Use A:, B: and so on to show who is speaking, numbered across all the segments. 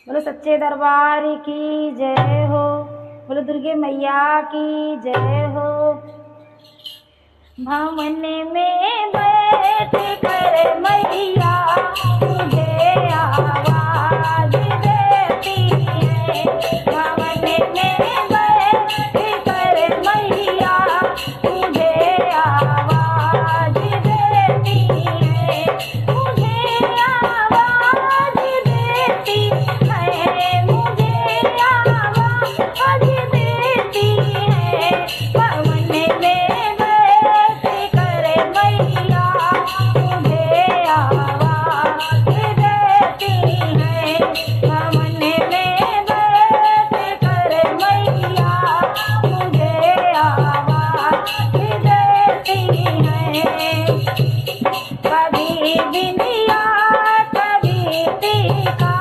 A: बोलो सच्चे दरबार की जय हो। बोलो दुर्गे मैया की जय हो। भवन में बैठ कर मैया तुझे आवाज देती है। भवन में बैठ कर मैया तुझे आवाज देती है। मुझे आवाज देती है। मुझे आवाज देती है। भवन में बैठ कर मैया तुझे आवाज देती है। भवन में बैठ कर मैया तुझे आवाज देती है। कभी बिंदिया कभी टीका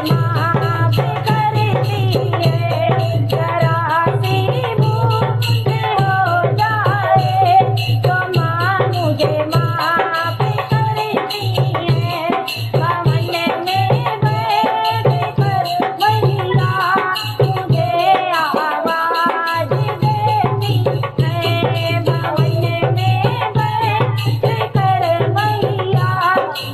A: माफ करती है। जरा सी भूल हो जाए तो माँ मुझे माफ करती है। भवन में बैठ कर मैया मुझे आवाज देती है। भवन में बैठ कर मैया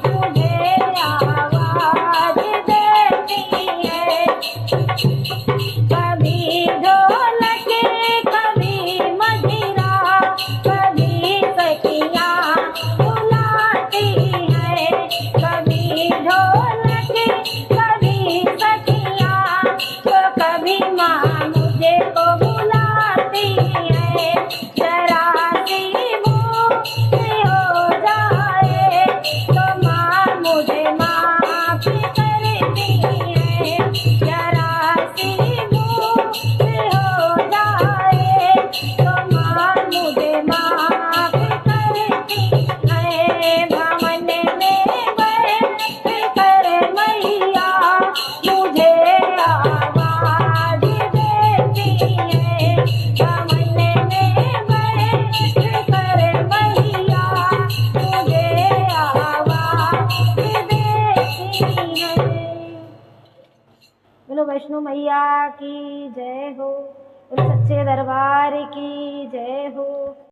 A: मुझे आवाज देती है। कभी ढोलक कभी मजीरा कभी सखियाँ बुलाती है। कभी ढोलक कभी सखियाँ तो कभी माँ मुझे को बुलाती है। जरा सी भूल हो जाए तो माँ मुझे माफ करती है। जरा सी भूल हो जाए तो माँ मुझे माफ करती है। भवन में बैठ कर मैया मुझे आवाज देती है। भवन में बैठ कर मैया मुझे आवाज देती है। बोलो वैष्णो मैया की जय हो। बोलो सच्चे दरबार की जय हो।